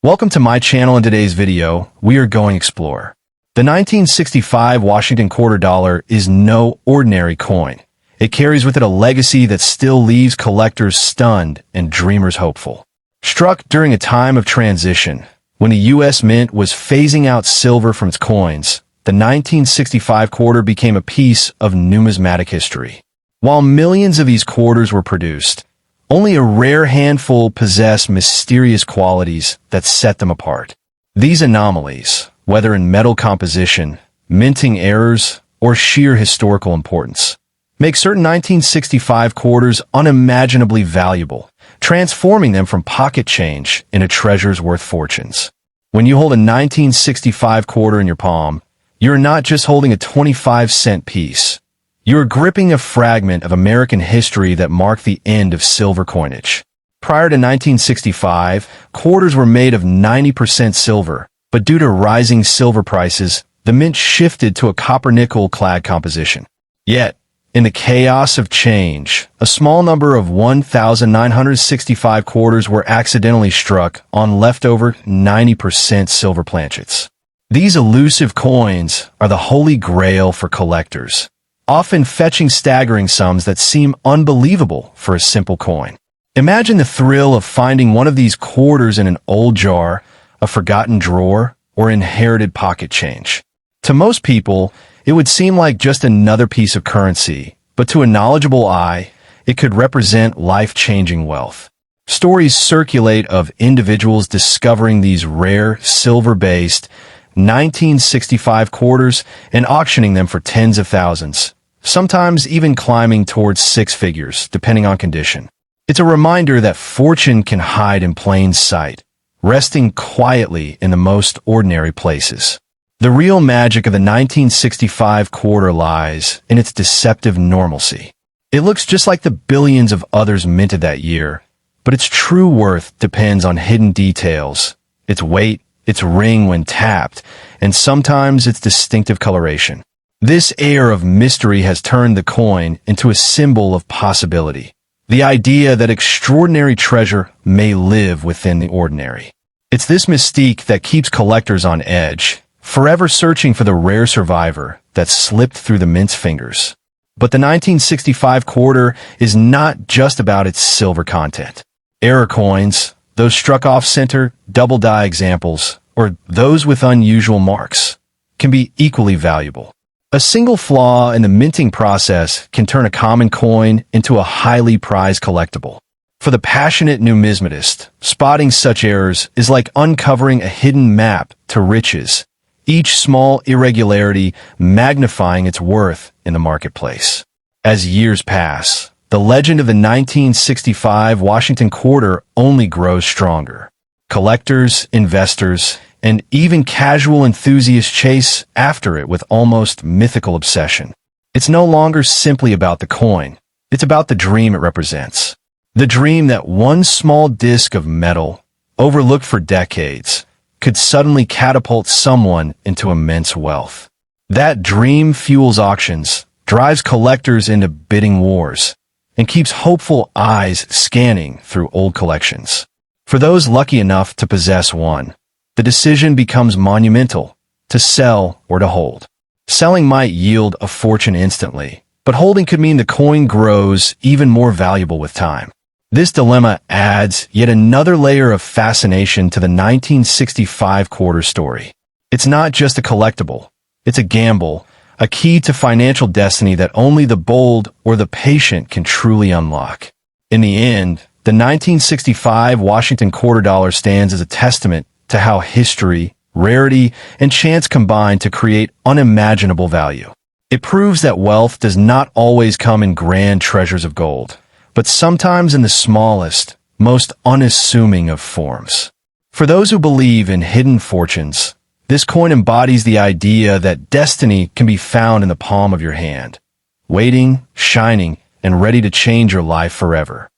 Welcome to my channel. In today's video, we are going to explore. The 1965 Washington quarter dollar is no ordinary coin. It carries with it a legacy that still leaves collectors stunned and dreamers hopeful. Struck during a time of transition, when the U.S. Mint was phasing out silver from its coins, the 1965 quarter became a piece of numismatic history. While millions of these quarters were produced, only a rare handful possess mysterious qualities that set them apart. These anomalies, whether in metal composition, minting errors, or sheer historical importance, make certain 1965 quarters unimaginably valuable, transforming them from pocket change into treasures worth fortunes. When you hold a 1965 quarter in your palm, you're not just holding a 25-cent piece. You're gripping a fragment of American history that marked the end of silver coinage. Prior to 1965, quarters were made of 90% silver, but due to rising silver prices, the mint shifted to a copper-nickel clad composition. Yet, in the chaos of change, a small number of 1,965 quarters were accidentally struck on leftover 90% silver planchets. These elusive coins are the holy grail for collectors, often fetching staggering sums that seem unbelievable for a simple coin. Imagine the thrill of finding one of these quarters in an old jar, a forgotten drawer, or inherited pocket change. To most people, it would seem like just another piece of currency, but to a knowledgeable eye, it could represent life-changing wealth. Stories circulate of individuals discovering these rare, silver-based 1965 quarters and auctioning them for tens of thousands, sometimes even climbing towards six figures, depending on condition. It's a reminder that fortune can hide in plain sight, resting quietly in the most ordinary places. The real magic of the 1965 quarter lies in its deceptive normalcy. It looks just like the billions of others minted that year, but its true worth depends on hidden details, its weight, its ring when tapped, and sometimes its distinctive coloration. This air of mystery has turned the coin into a symbol of possibility, the idea that extraordinary treasure may live within the ordinary. It's this mystique that keeps collectors on edge, forever searching for the rare survivor that slipped through the mint's fingers. But the 1965 quarter is not just about its silver content. Error coins, those struck off-center, double-die examples, or those with unusual marks, can be equally valuable. A single flaw in the minting process can turn a common coin into a highly prized collectible. For the passionate numismatist, spotting such errors is like uncovering a hidden map to riches, each small irregularity magnifying its worth in the marketplace. As years pass, the legend of the 1965 Washington quarter only grows stronger. Collectors, investors, and even casual enthusiasts chase after it with almost mythical obsession. It's no longer simply about the coin. It's about the dream it represents. The dream that one small disc of metal, overlooked for decades, could suddenly catapult someone into immense wealth. That dream fuels auctions, drives collectors into bidding wars, and keeps hopeful eyes scanning through old collections. For those lucky enough to possess one, the decision becomes monumental: to sell or to hold. Selling might yield a fortune instantly, but holding could mean the coin grows even more valuable with time. This dilemma adds yet another layer of fascination to the 1965 quarter story. It's not just a collectible. It's a gamble, a key to financial destiny that only the bold or the patient can truly unlock. In the end, the 1965 Washington quarter dollar stands as a testament to how history, rarity, and chance combine to create unimaginable value. It proves that wealth does not always come in grand treasures of gold, but sometimes in the smallest, most unassuming of forms. For those who believe in hidden fortunes, this coin embodies the idea that destiny can be found in the palm of your hand, waiting, shining, and ready to change your life forever.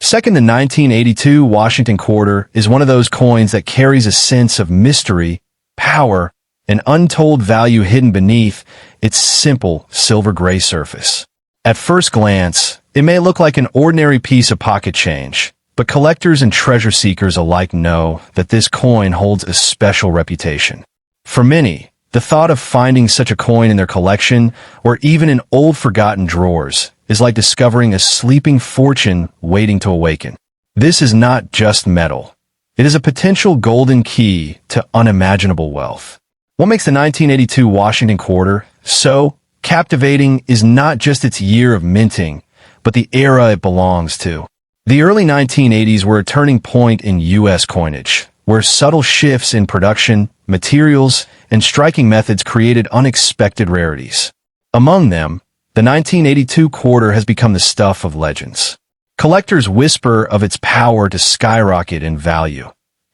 Second, the 1982 Washington quarter is one of those coins that carries a sense of mystery, power, and untold value hidden beneath its simple silver-gray surface. At first glance, it may look like an ordinary piece of pocket change, But collectors and treasure seekers alike know that this coin holds a special reputation. For many, the thought of finding such a coin in their collection, or even in old forgotten drawers, is like discovering a sleeping fortune waiting to awaken. This is not just metal. It is a potential golden key to unimaginable wealth. What makes the 1982 Washington quarter so captivating is not just its year of minting, but the era it belongs to. The early 1980s were a turning point in U.S. coinage, where subtle shifts in production, materials, and striking methods created unexpected rarities. Among them, the 1982 quarter has become the stuff of legends. Collectors whisper of its power to skyrocket in value,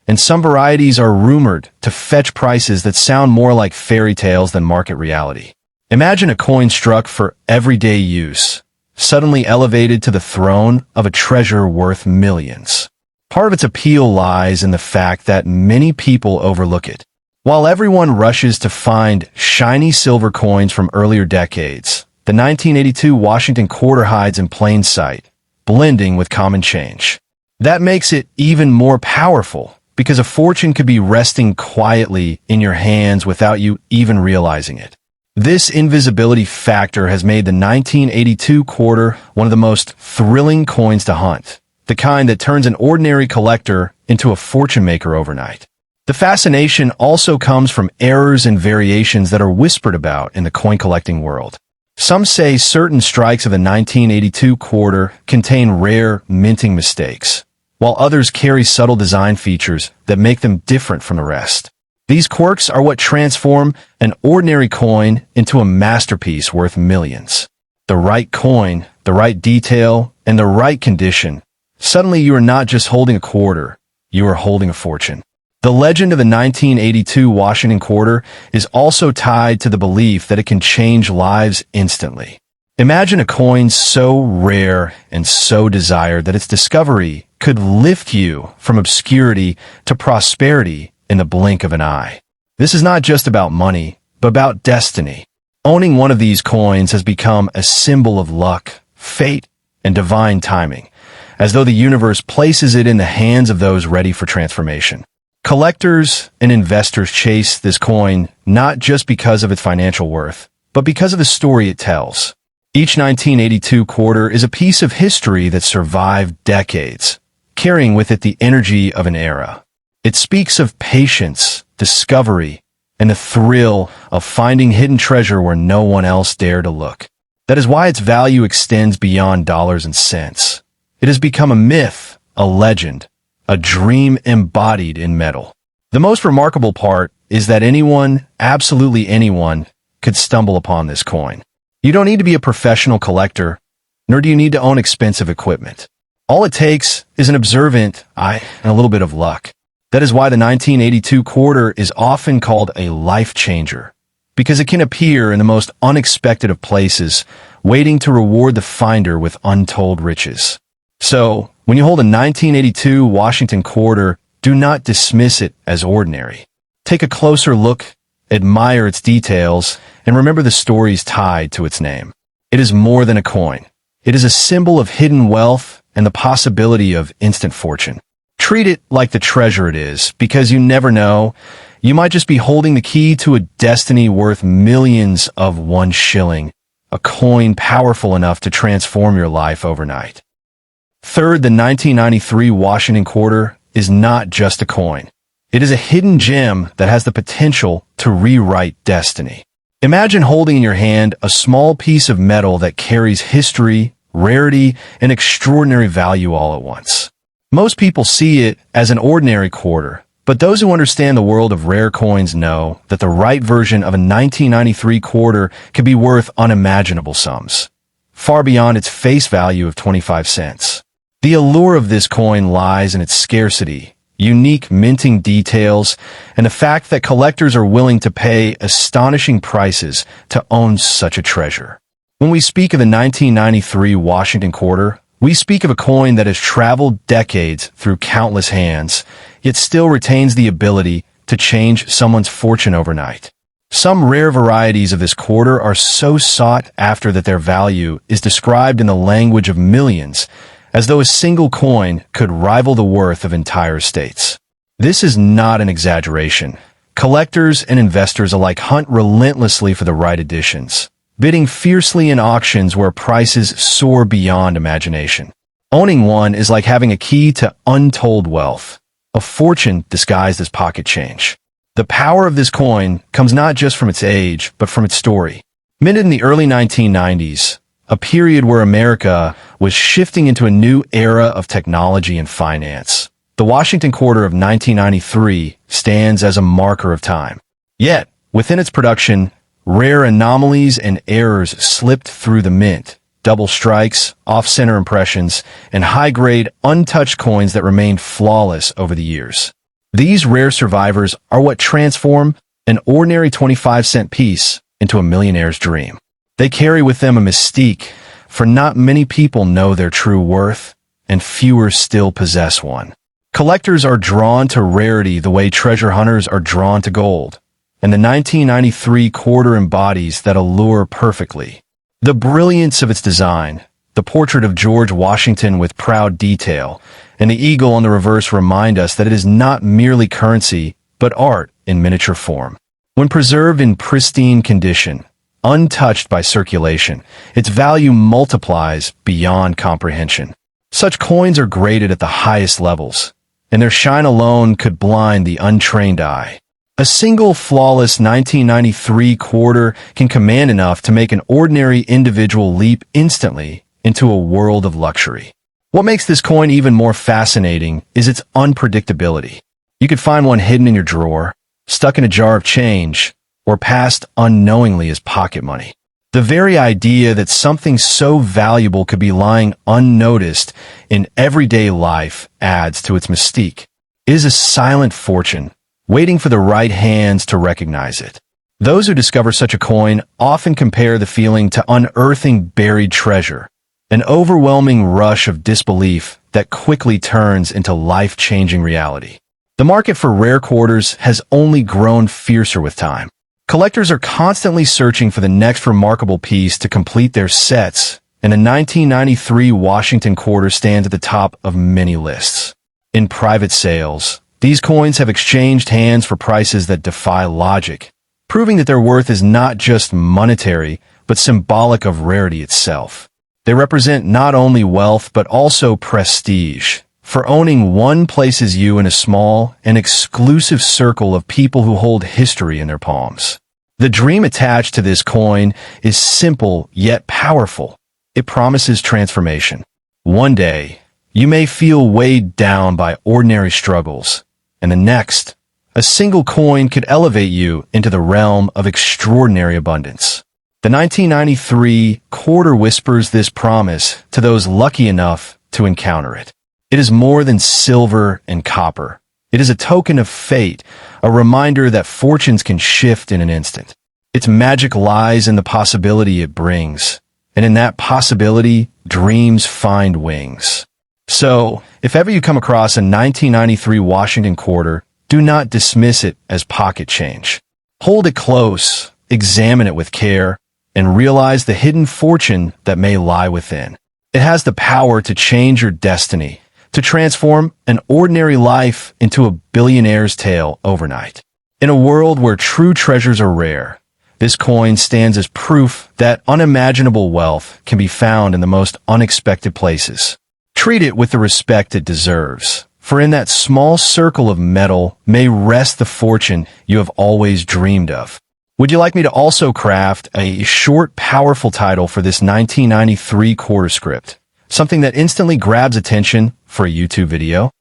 and some varieties are rumored to fetch prices that sound more like fairy tales than market reality. Imagine a coin struck for everyday use, suddenly elevated to the throne of a treasure worth millions. Part of its appeal lies in the fact that many people overlook it. While everyone rushes to find shiny silver coins from earlier decades, the 1982 Washington quarter hides in plain sight, blending with common change. That makes it even more powerful, because a fortune could be resting quietly in your hands without you even realizing it. This invisibility factor has made the 1982 quarter one of the most thrilling coins to hunt, the kind that turns an ordinary collector into a fortune maker overnight. The fascination also comes from errors and variations that are whispered about in the coin collecting world. Some say certain strikes of the 1982 quarter contain rare minting mistakes, while others carry subtle design features that make them different from the rest. These quirks are what transform an ordinary coin into a masterpiece worth millions. The right coin, the right detail, and the right condition. Suddenly you are not just holding a quarter, you are holding a fortune. The legend of the 1982 Washington quarter is also tied to the belief that it can change lives instantly. Imagine a coin so rare and so desired that its discovery could lift you from obscurity to prosperity in the blink of an eye. This is not just about money, but about destiny. Owning one of these coins has become a symbol of luck, fate, and divine timing, as though the universe places it in the hands of those ready for transformation. Collectors and investors chase this coin not just because of its financial worth, but because of the story it tells. Each 1982 quarter is a piece of history that survived decades, carrying with it the energy of an era. It speaks of patience, discovery, and the thrill of finding hidden treasure where no one else dared to look. That is why its value extends beyond dollars and cents. It has become a myth, a legend, a dream embodied in metal. The most remarkable part is that anyone, absolutely anyone, could stumble upon this coin. You don't need to be a professional collector, nor do you need to own expensive equipment. All it takes is an observant eye and a little bit of luck. That is why the 1982 quarter is often called a life changer, because it can appear in the most unexpected of places, waiting to reward the finder with untold riches. So, when you hold a 1982 Washington quarter, do not dismiss it as ordinary. Take a closer look, admire its details, and remember the stories tied to its name. It is more than a coin. It is a symbol of hidden wealth and the possibility of instant fortune. Treat it like the treasure it is, because you never know. You might just be holding the key to a destiny worth millions of 1 shilling, a coin powerful enough to transform your life overnight. Third, the 1993 Washington quarter is not just a coin. It is a hidden gem that has the potential to rewrite destiny. Imagine holding in your hand a small piece of metal that carries history, rarity, and extraordinary value all at once. Most people see it as an ordinary quarter, but those who understand the world of rare coins know that the right version of a 1993 quarter can be worth unimaginable sums, far beyond its face value of 25 cents. The allure of this coin lies in its scarcity, unique minting details, and the fact that collectors are willing to pay astonishing prices to own such a treasure. When we speak of the 1993 Washington quarter, we speak of a coin that has traveled decades through countless hands, yet still retains the ability to change someone's fortune overnight. Some rare varieties of this quarter are so sought after that their value is described in the language of millions, as though a single coin could rival the worth of entire states. This is not an exaggeration. Collectors and investors alike hunt relentlessly for the right editions, bidding fiercely in auctions where prices soar beyond imagination. Owning one is like having a key to untold wealth, a fortune disguised as pocket change. The power of this coin comes not just from its age, but from its story. Minted in the early 1990s, a period where America was shifting into a new era of technology and finance, the Washington Quarter of 1993 stands as a marker of time. Yet, within its production, rare anomalies and errors slipped through the mint. Double strikes, off-center impressions, and high-grade, untouched coins that remained flawless over the years. These rare survivors are what transform an ordinary 25-cent piece into a millionaire's dream. They carry with them a mystique, for not many people know their true worth, and fewer still possess one. Collectors are drawn to rarity the way treasure hunters are drawn to gold, and the 1993 quarter embodies that allure perfectly. The brilliance of its design, the portrait of George Washington with proud detail, and the eagle on the reverse remind us that it is not merely currency, but art in miniature form. When preserved in pristine condition, untouched by circulation, its value multiplies beyond comprehension. Such coins are graded at the highest levels, and their shine alone could blind the untrained eye. A single flawless 1993 quarter can command enough to make an ordinary individual leap instantly into a world of luxury. What makes this coin even more fascinating is its unpredictability. You could find one hidden in your drawer, stuck in a jar of change, or passed unknowingly as pocket money. The very idea that something so valuable could be lying unnoticed in everyday life adds to its mystique. It is a silent fortune, waiting for the right hands to recognize it. Those who discover such a coin often compare the feeling to unearthing buried treasure, an overwhelming rush of disbelief that quickly turns into life-changing reality. The market for rare quarters has only grown fiercer with time. Collectors are constantly searching for the next remarkable piece to complete their sets, and the 1993 Washington quarter stands at the top of many lists. In private sales, these coins have exchanged hands for prices that defy logic, proving that their worth is not just monetary, but symbolic of rarity itself. They represent not only wealth, but also prestige, for owning one places you in a small and exclusive circle of people who hold history in their palms. The dream attached to this coin is simple yet powerful. It promises transformation. One day, you may feel weighed down by ordinary struggles, and the next, a single coin could elevate you into the realm of extraordinary abundance. The 1993 quarter whispers this promise to those lucky enough to encounter it. It is more than silver and copper. It is a token of fate, a reminder that fortunes can shift in an instant. Its magic lies in the possibility it brings, and in that possibility, dreams find wings. So, if ever you come across a 1993 Washington quarter, do not dismiss it as pocket change. Hold it close, examine it with care, and realize the hidden fortune that may lie within. It has the power to change your destiny, to transform an ordinary life into a billionaire's tale overnight. In a world where true treasures are rare, this coin stands as proof that unimaginable wealth can be found in the most unexpected places. Treat it with the respect it deserves, for in that small circle of metal may rest the fortune you have always dreamed of. Would you like me to also craft a short, powerful title for this 1993 quarter script? Something that instantly grabs attention for a YouTube video?